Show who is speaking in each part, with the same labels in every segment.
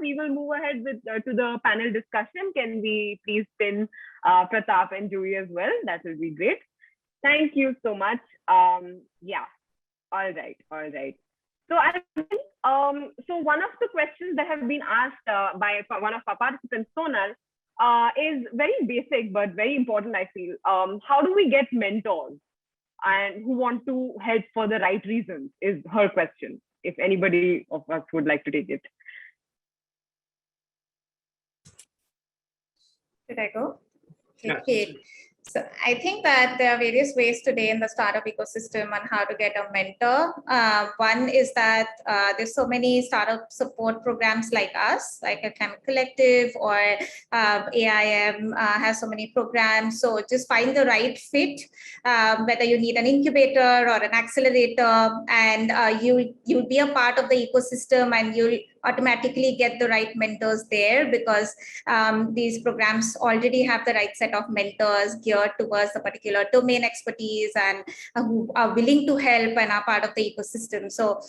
Speaker 1: we will move ahead with to the panel discussion. Can we please pin Pratap and Joey as well? That will be great. Thank you so much. Yeah, all right, all right. So I think, so one of the questions that have been asked by one of our participants, Sonal, is very basic but very important, I feel. How do we get mentors and who want to help for the right reasons is her question. If anybody of us would like to take it.
Speaker 2: Did I go?
Speaker 3: Yeah.
Speaker 2: Okay. So I think that there are various ways today in the startup ecosystem on how to get a mentor. One is that there's so many startup support programs like us, like a Climate Collective or AIM has so many programs. So just find the right fit, whether you need an incubator or an accelerator, and you'll be a part of the ecosystem and you'll automatically get the right mentors there, because these programs already have the right set of mentors geared towards the particular domain expertise and who are willing to help and are part of the ecosystem. So,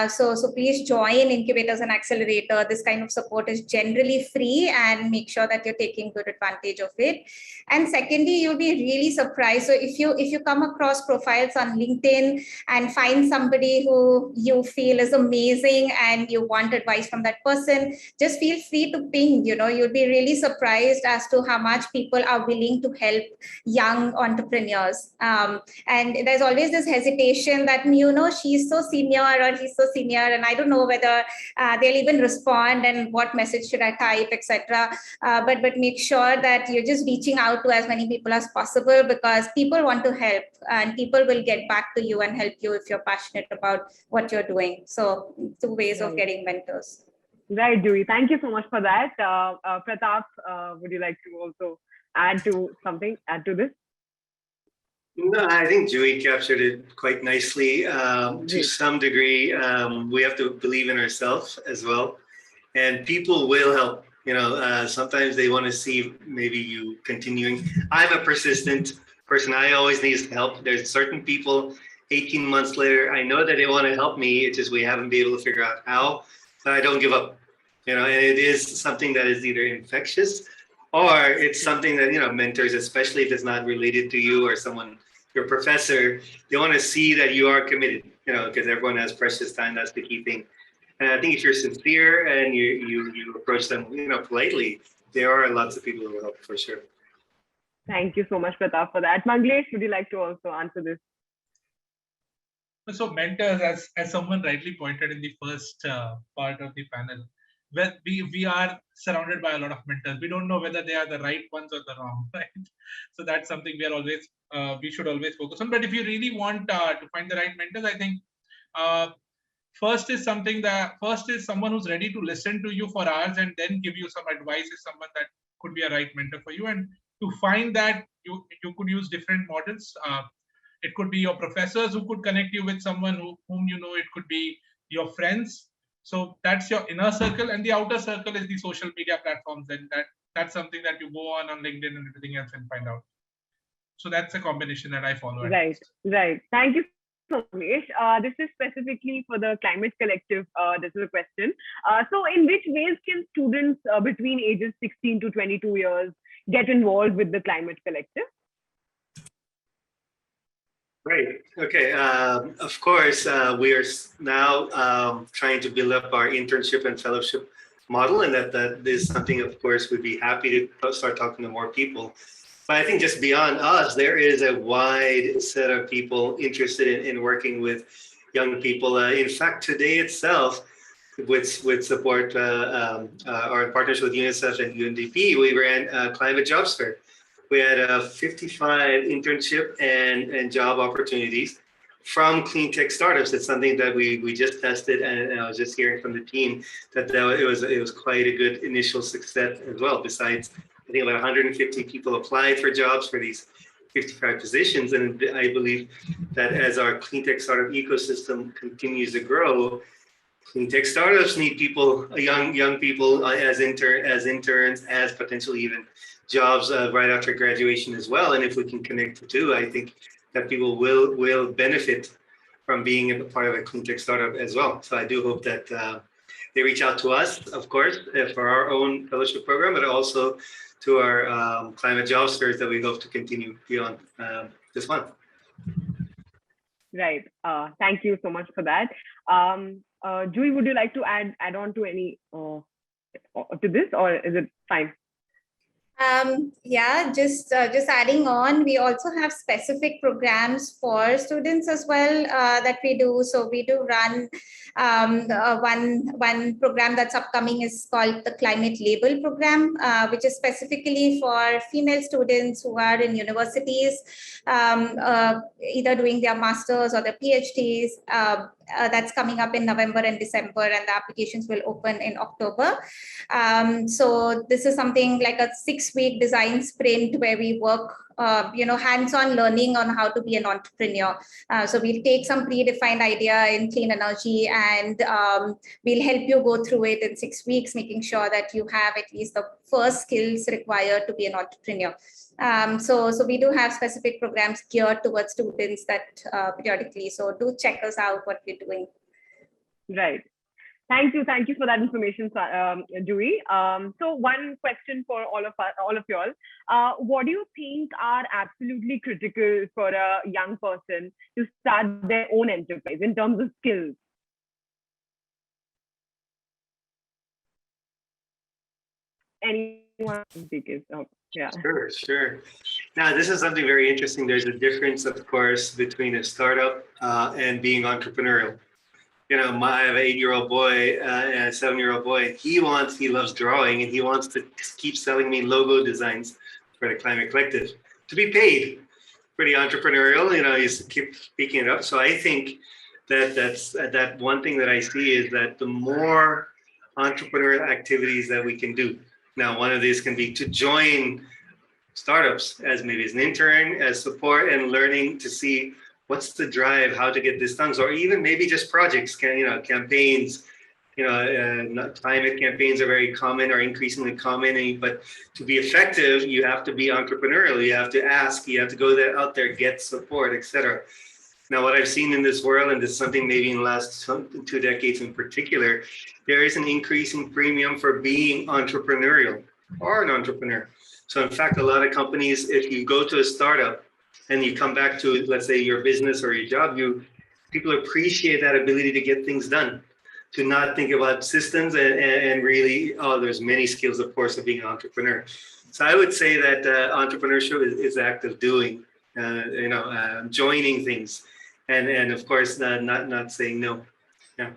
Speaker 2: so please join incubators and accelerator. This kind of support is generally free, and make sure that you're taking good advantage of it. And secondly, you'll be really surprised. So if you come across profiles on LinkedIn and find somebody who you feel is amazing and you want advice from that person, just feel free to ping. You'll be really surprised as to how much people are willing to help young entrepreneurs. And there's always this hesitation that, she's so senior or he's so senior, and I don't know whether they'll even respond and what message should I type, etc. But make sure that you're just reaching out to as many people as possible, because people want to help and people will get back to you and help you if you're passionate about what you're doing. So 2 ways of getting mentors.
Speaker 1: Right, Joey. Thank you so much for that. Pratap, would you like to also add to this?
Speaker 3: No, I think Joey captured it quite nicely. To some degree, we have to believe in ourselves as well, and people will help. Sometimes they want to see maybe you continuing. I'm a persistent person. I always need help. There's certain people, 18 months later, I know that they want to help me. It's just we haven't been able to figure out how. But I don't give up. And it is something that is either infectious, or it's something that, mentors, especially if it's not related to you or someone, your professor, they want to see that you are committed, because everyone has precious time. That's the key thing. And I think if you're sincere and you approach them, politely, there are lots of people who will help for sure.
Speaker 1: Thank you so much, Pratap, for that. Manglesh, would you like to also answer this?
Speaker 4: So mentors, as someone rightly pointed in the first part of the panel, well, we are surrounded by a lot of mentors. We don't know whether they are the right ones or the wrong, right? So that's something we should always focus on. But if you really want to find the right mentors, I think first is someone who's ready to listen to you for hours and then give you some advice is someone that could be a right mentor for you. And to find that, you could use different models. It could be your professors who could connect you with someone whom you know. It could be your friends. So that's your inner circle, and the outer circle is the social media platforms. And that's something that you go on LinkedIn and everything else and find out. So that's a combination that I follow.
Speaker 1: Right. Thank you so much. This is specifically for the Climate Collective. This is a question. So in which ways can students between ages 16 to 22 years get involved with the Climate Collective?
Speaker 3: Right. Okay. Of course, we are now trying to build up our internship and fellowship model, and that is something, of course, we'd be happy to start talking to more people. But I think just beyond us, there is a wide set of people interested in working with young people. In fact, today itself, with support or in partnership with UNICEF and UNDP, we ran a climate jobs fair. We had 55 internship and job opportunities from clean tech startups. It's something that we just tested, and I was just hearing from the team that it was quite a good initial success as well. Besides, I think about 150 people applied for jobs for these 55 positions, and I believe that as our clean tech startup ecosystem continues to grow, clean tech startups need people, young people as interns, as potentially even jobs right after graduation as well. And if we can connect the two, I think that people will benefit from being a part of a clean tech startup as well. So I do hope that they reach out to us, of course, for our own fellowship program, but also to our climate job fairs that we hope to continue beyond this month.
Speaker 1: Right. Thank you so much for that. Joy, would you like to add on to any to this, or is it fine?
Speaker 2: Yeah, just adding on, we also have specific programs for students as well that we do. So we do run one program that's upcoming is called the Climate Label Program, which is specifically for female students who are in universities, either doing their masters or their PhDs. That's coming up in November and December, and the applications will open in October. So this is something like a 6-week design sprint where we work, hands-on learning on how to be an entrepreneur. So we'll take some predefined idea in clean energy, and we'll help you go through it in 6 weeks, making sure that you have at least the first skills required to be an entrepreneur. So we do have specific programs geared towards students that periodically. So do check us out what we're doing.
Speaker 1: Right. Thank you for that information, Joy. So one question for all of y'all. What do you think are absolutely critical for a young person to start their own enterprise in terms of skills? Anyone take it? Oh, yeah.
Speaker 3: Sure. Now, this is something very interesting. There's a difference, of course, between a startup and being entrepreneurial. I have an 8-year-old boy and a 7-year-old boy. He loves drawing, and he wants to keep selling me logo designs for the Climate Collective to be paid. Pretty entrepreneurial, he's keep speaking it up. So I think that one thing that I see is that the more entrepreneurial activities that we can do. Now, one of these can be to join startups as maybe as an intern, as support, and learning to see what's the drive, how to get this done, or even maybe just projects, campaigns. Climate campaigns are very common or increasingly common, but to be effective, you have to be entrepreneurial. You have to ask, you have to go out there, get support, etc. Now, what I've seen in this world, and this is something maybe in the last 2 decades in particular, there is an increasing premium for being entrepreneurial or an entrepreneur. So in fact, a lot of companies, if you go to a startup and you come back to, let's say, your business or your job, people appreciate that ability to get things done, to not think about systems and really, there's many skills, of course, of being an entrepreneur. So I would say that entrepreneurship is the act of doing, joining things, and of course, not saying no. Yeah.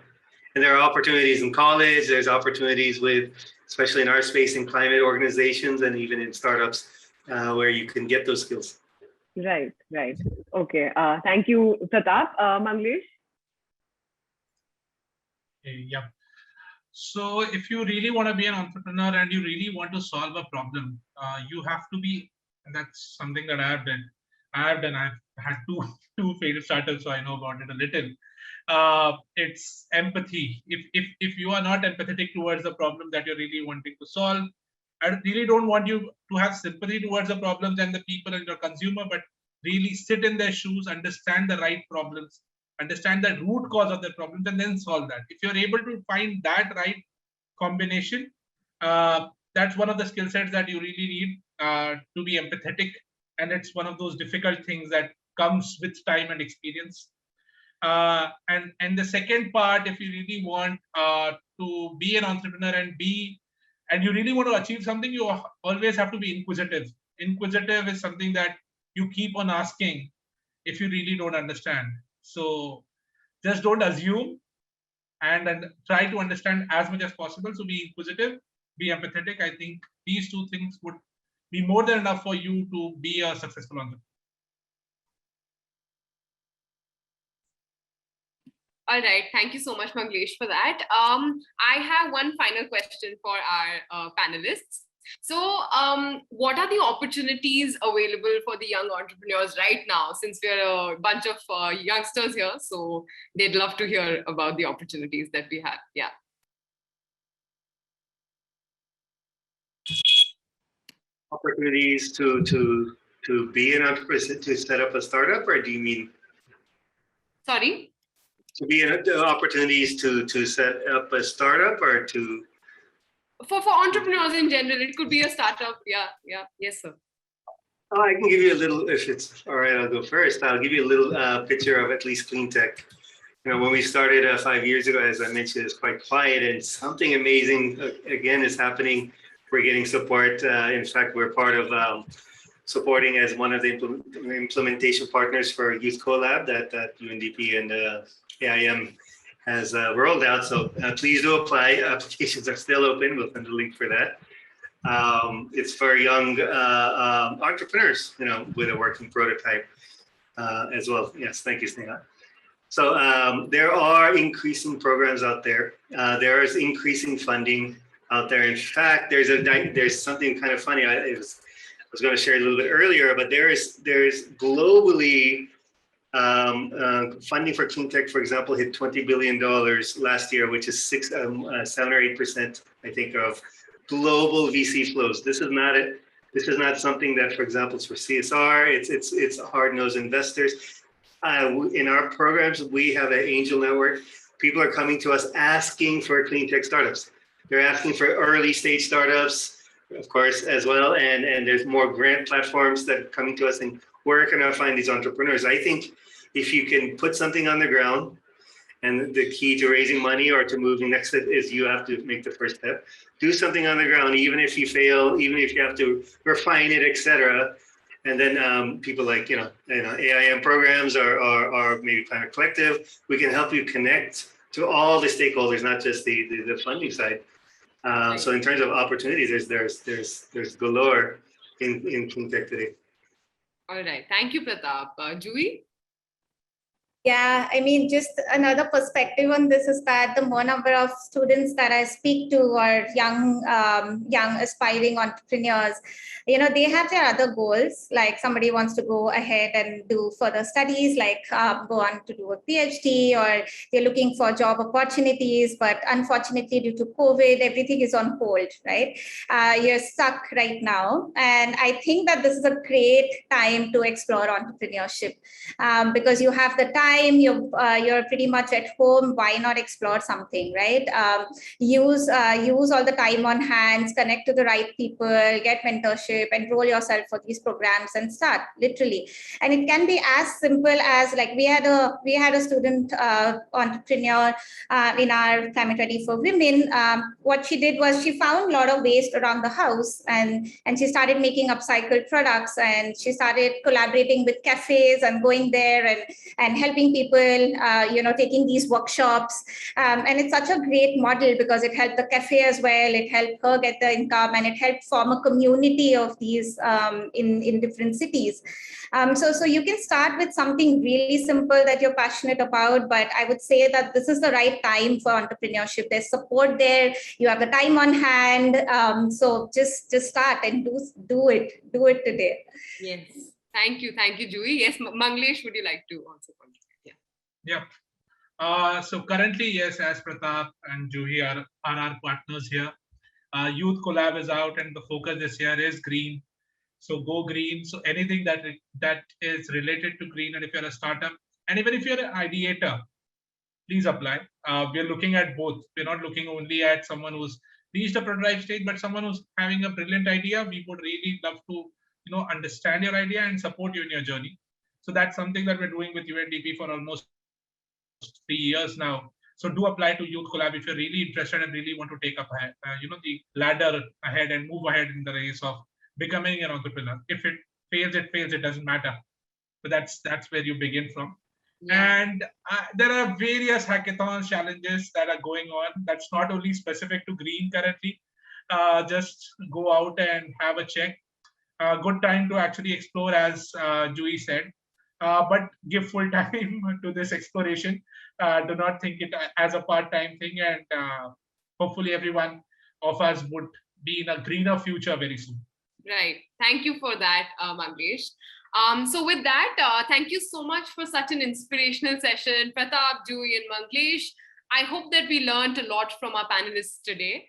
Speaker 3: And there are opportunities in college, there's opportunities with, especially in our space, in climate organizations and even in startups where you can get those skills.
Speaker 1: Right. Okay. Thank you, Pratap. Manglesh?
Speaker 4: Yeah. So if you really want to be an entrepreneur and you really want to solve a problem, you have to be, and that's something that I've had two failed startups, so I know about it a little. It's empathy. If you are not empathetic towards the problem that you're really wanting to solve, I really don't want you to have sympathy towards the problems and the people and your consumer, but really sit in their shoes, understand the right problems, understand the root cause of the problems, and then solve that. If you're able to find that right combination, that's one of the skill sets that you really need to be empathetic. And it's one of those difficult things that comes with time and experience. And the second part, if you really want to be an entrepreneur and you really want to achieve something, you always have to be inquisitive. Inquisitive is something that you keep on asking if you really don't understand. So just don't assume and try to understand as much as possible. So be inquisitive, be empathetic. I think these two things would be more than enough for you to be a successful entrepreneur.
Speaker 5: All right. Thank you so much, Manglesh, for that. I have one final question for our panelists. So what are the opportunities available for the young entrepreneurs right now, since we're a bunch of youngsters here? So they'd love to hear about the opportunities that we have. Yeah.
Speaker 3: Opportunities to be an entrepreneur, to set up a startup, or do you mean?
Speaker 5: Sorry?
Speaker 3: to be opportunities to set up a startup or to
Speaker 5: For entrepreneurs in general, it could be a startup. Yeah. Yes, sir.
Speaker 3: Oh, I can give you a little, if it's all right, I'll go first. I'll give you a little picture of at least clean tech. When we started 5 years ago, as I mentioned, it's quite quiet, and something amazing again is happening. We're getting support. In fact, we're part of supporting as one of the implementation partners for Youth Collab that UNDP and AIM has rolled out. So please do apply. Applications are still open. We'll send the link for that. It's for young entrepreneurs, with a working prototype as well. Yes, thank you, Sneha. So there are increasing programs out there. There is increasing funding out there. In fact, there's something kind of funny. I was going to share a little bit earlier, but there is globally funding for clean tech, for example, hit $20 billion last year, which is 7 or 8%, I think, of global VC flows. This is not something that, for example, is for CSR. It's hard-nosed investors. In our programs, we have an angel network. People are coming to us asking for clean tech startups. They're asking for early stage startups, of course, as well. And there's more grant platforms that are coming to us, and where can I find these entrepreneurs? I think if you can put something on the ground, and the key to raising money or to moving next step is you have to make the first step. Do something on the ground, even if you fail, even if you have to refine it, etc. And then people like AIM programs or maybe Planet Collective, we can help you connect to all the stakeholders, not just the funding side. So in terms of opportunities, there's galore in clean tech today.
Speaker 5: All right, thank you, Pratap. Juhi?
Speaker 2: Yeah, I mean, just another perspective on this is that the more number of students that I speak to or young aspiring entrepreneurs, they have their other goals. Like somebody wants to go ahead and do further studies, like go on to do a PhD, or they're looking for job opportunities. But unfortunately, due to COVID, everything is on hold, right? You're stuck right now. And I think that this is a great time to explore entrepreneurship because you have the time. You're pretty much at home. Why not explore something, right? Use all the time on hands, connect to the right people, get mentorship, enroll yourself for these programs, and start literally. And it can be as simple as like we had a student entrepreneur in our Climate Ready for Women. What she did was she found a lot of waste around the house, and she started making upcycled products, and she started collaborating with cafes and going there and helping people, taking these workshops. And it's such a great model because it helped the cafe as well. It helped her get the income, and it helped form a community of these in different cities. So you can start with something really simple that you're passionate about, but I would say that this is the right time for entrepreneurship. There's support there. You have the time on hand. So just start and do it today.
Speaker 5: Yes. Thank you, Juhi. Yes, Manglesh, would you like to also contribute?
Speaker 4: Yeah. So currently, yes, as Pratap and Juhi are our partners here. Youth Collab is out, and the focus this year is green. So go green. So anything that is related to green, and if you're a startup, and even if you're an ideator, please apply. We're looking at both. We're not looking only at someone who's reached a prototype stage, but someone who's having a brilliant idea. We would really love to understand your idea and support you in your journey. So that's something that we're doing with UNDP for almost 3 years now. So do apply to Youth Collab if you're really interested and really want to take up the ladder ahead and move ahead in the race of becoming an entrepreneur. If it fails, it doesn't matter. But that's where you begin from. Yeah. And there are various hackathon challenges that are going on. That's not only specific to green currently. Just go out and have a check. Good time to actually explore, as Juhi said. But give full time to this exploration. Do not think it as a part-time thing, and hopefully everyone of us would be in a greener future very soon.
Speaker 5: Right. Thank you for that, Manglesh. So with that, thank you so much for such an inspirational session, Pratap, Juhi, and Manglesh. I hope that we learned a lot from our panelists today.